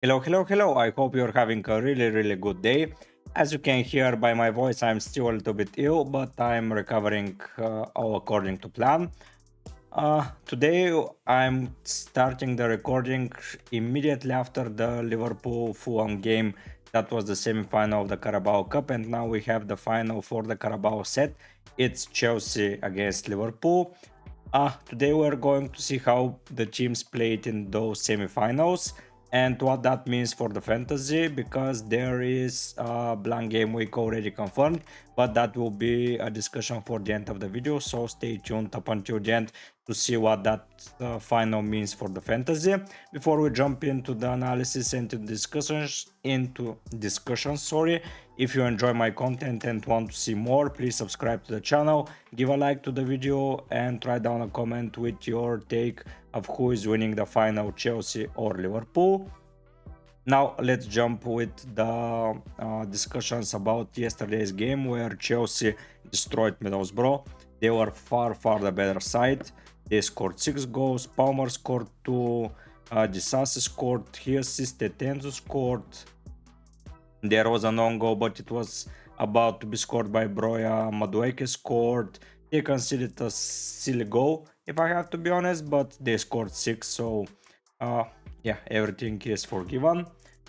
Hello. I hope you're having a really good day. As you can hear by my voice, I'm still a little bit ill, but I'm recovering all according to plan. Today, I'm starting the recording immediately after the Liverpool Fulham game. That was the semi-final of the Carabao Cup, and now we have the final for the Carabao set. It's Chelsea against Liverpool. Today we're going to see how the teams played in those semi-finals and what that means for the fantasy, because there is a blank game week already confirmed, but that will be a discussion for the end of the video, so stay tuned up until the end to see what that final means for the fantasy. Before we jump into the analysis and into discussions, sorry, if you enjoy my content and want to see more, please subscribe to the channel, give a like to the video, and write down a comment with your take of who is winning the final, Chelsea or Liverpool. Now let's jump with the discussions about yesterday's game, where Chelsea destroyed Middlesbrough. They were far the better side. They scored 6 goals, Palmer scored 2, Disasi scored, he assisted, Enzo scored. There was an own goal, but it was about to be scored by Broja. Madueke scored. They conceded a silly goal, if I have to be honest, but they scored 6, so uh, yeah, everything is forgiven.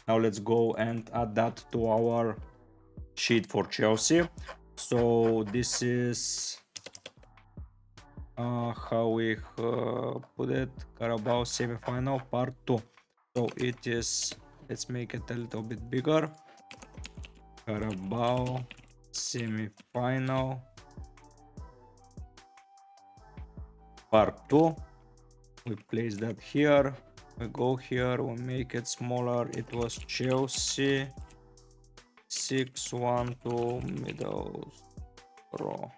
Now let's go and add that to our sheet for Chelsea. So this is how we put it, Carabao semi-final part 2. So it is, let's make it a little bit bigger. Carabao semi-final part 2. We place that here. We go here, we make it smaller. It was Chelsea 6-1 to Middlesbrough.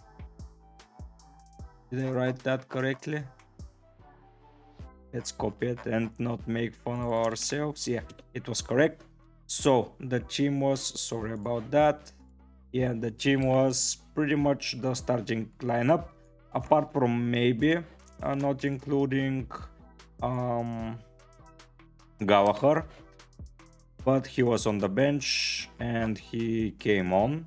Did I write that correctly? Let's copy it and not make fun of ourselves. Yeah, it was correct. So the team was, sorry about that. Yeah, the team was pretty much the starting lineup, apart from maybe not including Gallagher, but he was on the bench and he came on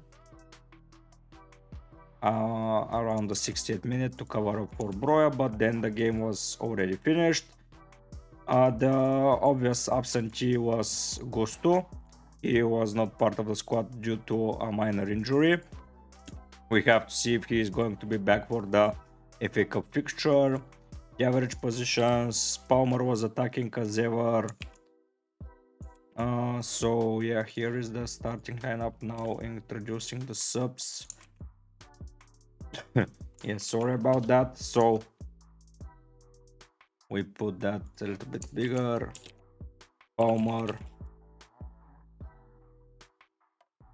around the 60th minute to cover up for Broja, but then the game was already finished. The obvious absentee was Gusto. He was not part of the squad due to a minor injury. We have to see if he is going to be back for the FA Cup fixture. The average positions, Palmer was attacking as ever. So yeah, here is the starting lineup now, introducing the subs. Yeah, sorry about that. So we put that a little bit bigger. Palmer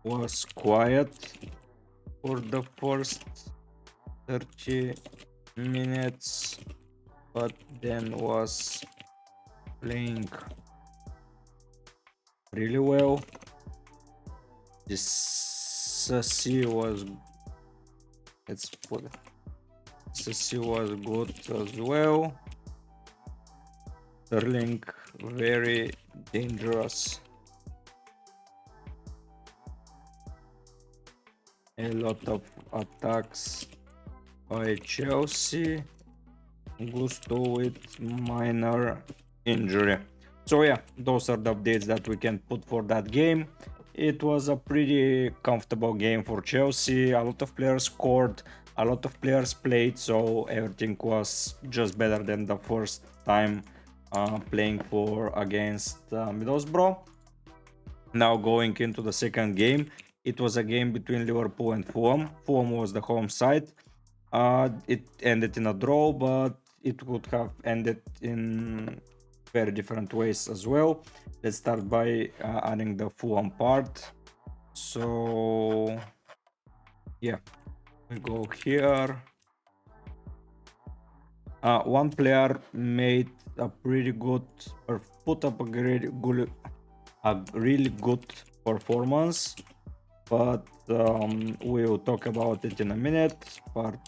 was quiet for the first 30 minutes, but then was playing really well. This Sassi was, let's put it, Sassi was good as well. Sterling very dangerous. A lot of attacks by Chelsea. Gusto with minor injury. So yeah, those are the updates that we can put for that game. It was a pretty comfortable game for Chelsea. A lot of players scored, a lot of players played, so everything was just better than the first time playing for against Middlesbrough. Now going into the second game, it was a game between Liverpool and Fulham. Fulham was the home side. It ended in a draw, but it could have ended in very different ways as well. Let's start by adding the Fulham part. So yeah, we go here. One player made a pretty good, or put up a really good performance, but we'll talk about it in a minute. Part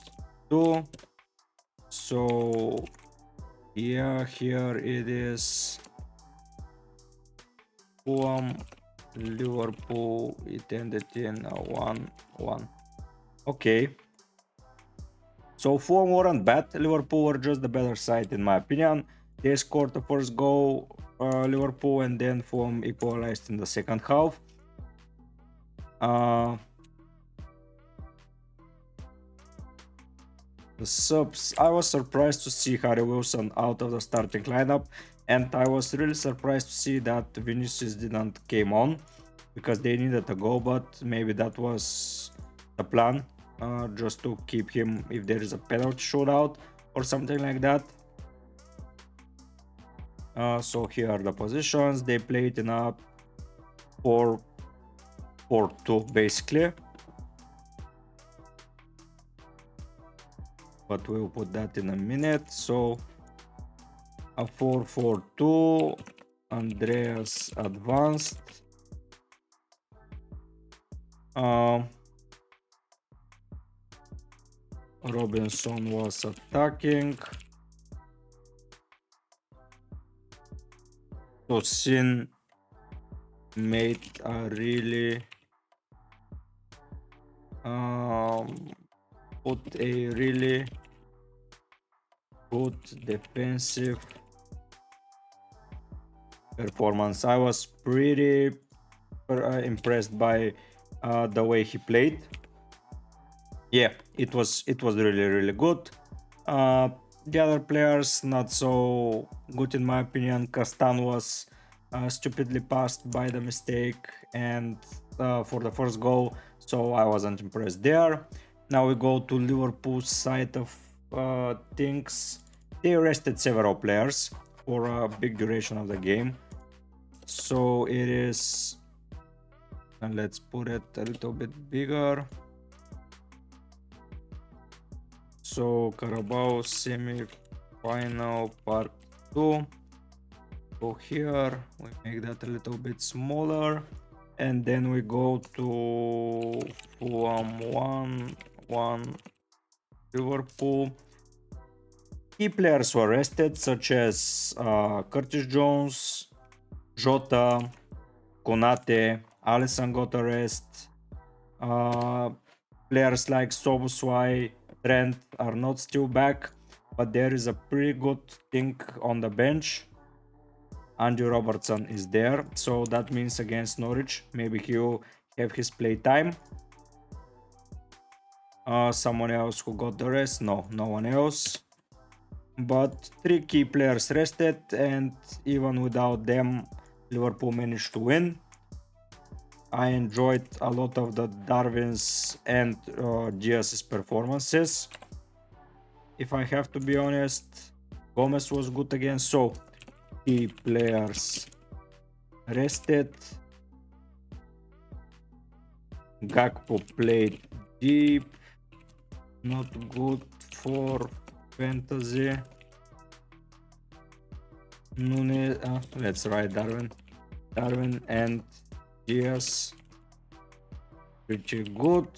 2. So yeah, here it is. Fulham, Liverpool, it ended in 1-1. Okay. So Fulham weren't bad, Liverpool were just the better side in my opinion. They scored the first goal, Liverpool, and then Fulham equalized in the second half. The subs, I was surprised to see Harry Wilson out of the starting lineup, and I was really surprised to see that Vinicius didn't came on because they needed a goal, but maybe that was the plan, just to keep him if there is a penalty shootout or something like that. So here are the positions. They played in a 4-4-2 basically, but we'll put that in a minute. So a 4-4-2, Andreas advanced, Robinson was attacking, Tosin made a really put a really good defensive performance. I was pretty impressed by the way he played. Yeah, it was really good. The other players not so good in my opinion. Castan was stupidly passed by the mistake and for the first goal, so I wasn't impressed there. Now we go to Liverpool's side of things. They rested several players for a big duration of the game, so it is, and let's put it a little bit bigger. So Carabao semi-final part 2. Go here, we make that a little bit smaller, and then we go to Fulham 1-1 Liverpool. Key players were rested, such as Curtis Jones, Jota, Konate, Alisson got a rest. Players like Soboswai, Trent are not still back, but there is a pretty good thing on the bench. Andy Robertson is there, so that means against Norwich maybe he'll have his play time. Someone else who got the rest? No one else. But 3 key players rested, and even without them Liverpool managed to win. I enjoyed a lot of the Darwin's and Diaz's performances. If I have to be honest, Gomez was good again. So key players rested. Gakpo played deep, not good for fantasy. Nunes, let's write Darwin and Diaz, pretty good.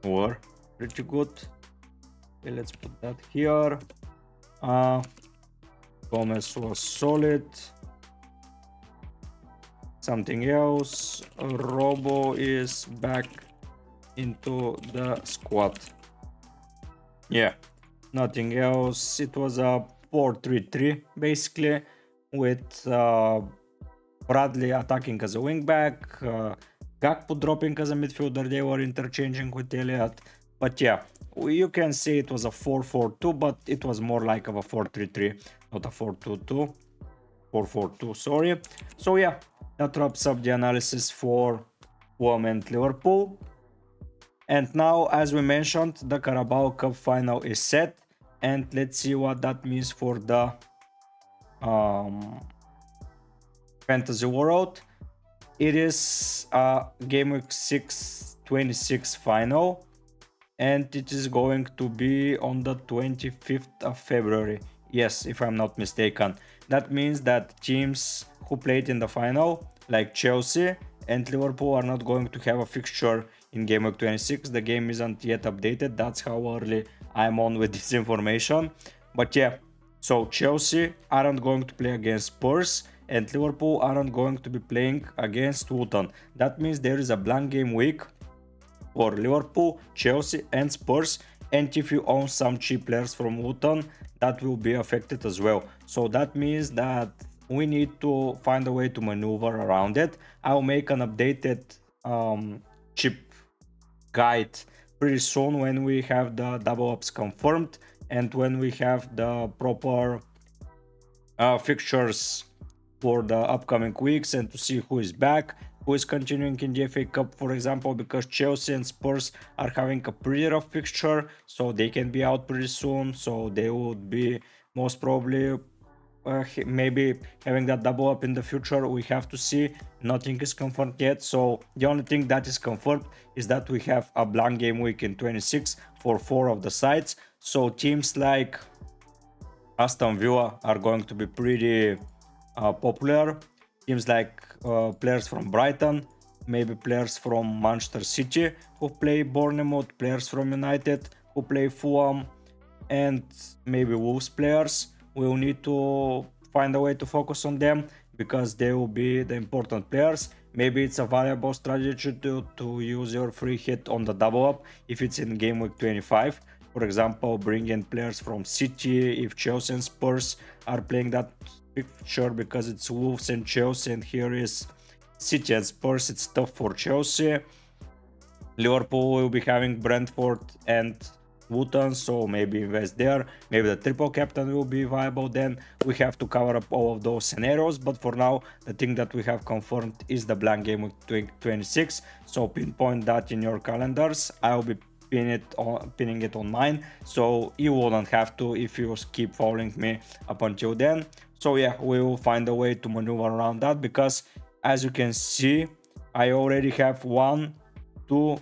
Or pretty good. Okay, let's put that here. Gomez was solid. Something else, Robo is back into the squad. Yeah, nothing else. It was a 4-3-3 basically, with Bradley attacking as a wingback, Gakpo dropping as a midfielder. They were interchanging with Elliott, but yeah, you can say it was a 4-4-2, but it was more like of a 4-3-3, not a 4-2-2. 4-4-2, sorry. So yeah, that wraps up the analysis for Fulham and Liverpool. And now, as we mentioned, the Carabao Cup final is set, and let's see what that means for the fantasy world. It is a Gameweek 6-26 final, and it is going to be on the 25th of February. Yes, if I'm not mistaken. That means that teams who played in the final, like Chelsea and Liverpool, are not going to have a fixture in Gameweek 26. The game isn't yet updated. That's how early I'm on with this information. But yeah, So Chelsea aren't going to play against Spurs and Liverpool aren't going to be playing against Luton. That means there is a blank game week for Liverpool, Chelsea and Spurs, and if you own some cheap players from Luton, that will be affected as well. So that means that we need to find a way to maneuver around it. I'll make an updated chip guide pretty soon when we have the double ups confirmed and when we have the proper fixtures for the upcoming weeks and to see who is back, who is continuing in the FA Cup, for example, because Chelsea and Spurs are having a pretty rough fixture, so they can be out pretty soon. So they would be most probably maybe having that double up in the future. We have to see. Nothing is confirmed yet. So the only thing that is confirmed is that we have a blank game week in 26 for 4 of the sides. So teams like Aston Villa are going to be pretty popular. Teams like players from Brighton, maybe players from Manchester City who play Bournemouth, players from United who play Fulham, and maybe Wolves players. We'll need to find a way to focus on them because they will be the important players. Maybe it's a valuable strategy to use your free hit on the double up if it's in game week 25. For example, bring in players from City if Chelsea and Spurs are playing that picture because it's Wolves and Chelsea, and here is City and Spurs. It's tough for Chelsea. Liverpool will be having Brentford and Luton, so maybe invest there. Maybe the triple captain will be viable. Then we have to cover up all of those scenarios, but for now the thing that we have confirmed is the blank game week 26. So pinpoint that in your calendars. I'll be pinning it on mine, so you wouldn't have to if you keep following me up until then. So yeah, we will find a way to maneuver around that because as you can see, I already have 1, 2,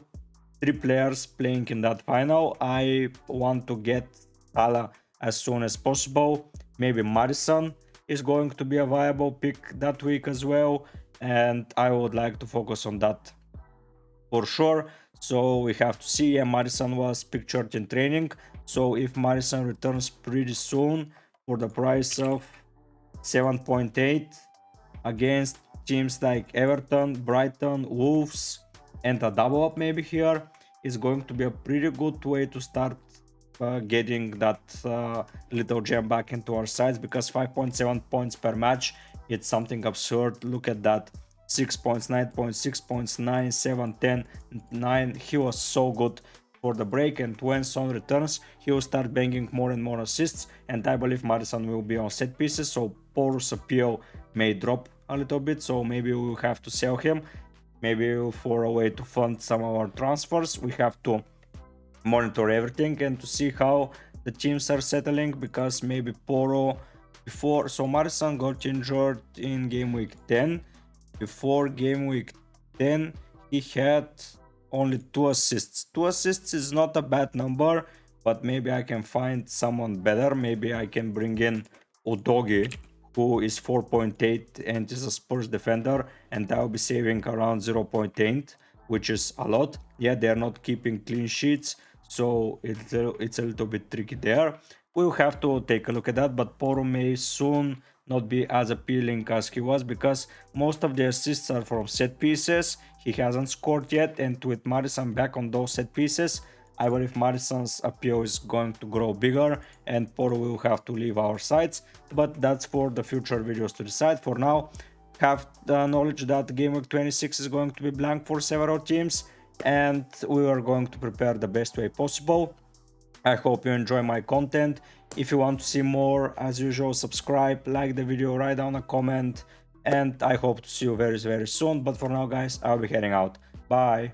3 players playing in that final. I want to get Salah as soon as possible. Maybe Maddison is going to be a viable pick that week as well, and I would like to focus on that for sure. So we have to see. Yeah, Maddison was pictured in training, so if Maddison returns pretty soon for the price of 7.8 against teams like Everton, Brighton, Wolves, and a double up maybe here, is going to be a pretty good way to start getting that little gem back into our sides, because 5.7 points per match, it's something absurd. Look at that. 6 points, 9 points, 6 points, 9, 7, 10, 9. He was so good for the break, and when Son returns, he will start banging more and more assists, and I believe Maddison will be on set pieces, so Porus appeal may drop a little bit, so maybe we will have to sell him. Maybe for a way to fund some of our transfers. We have to monitor everything and to see how the teams are settling, because maybe Poro before, so Maddison got injured in game week 10. Before game week 10 he had only 2 assists. 2 assists is not a bad number, but maybe I can find someone better. Maybe I can bring in Udogi, who is 4.8 and is a Spurs defender, and I'll be saving around 0.8, which is a lot. Yeah, they're not keeping clean sheets, so it's a little bit tricky there. We'll have to take a look at that, but Poro may soon not be as appealing as he was, because most of the assists are from set pieces. He hasn't scored yet, and with Maddison back on those set pieces, I believe Maddison's appeal is going to grow bigger and Poro will have to leave our sides, but that's for the future videos to decide. For now, have the knowledge that game week 26 is going to be blank for several teams, and we are going to prepare the best way possible. I hope you enjoy my content. If you want to see more, as usual, subscribe, like the video, write down a comment, and I hope to see you very soon. But for now, guys, I'll be heading out. Bye.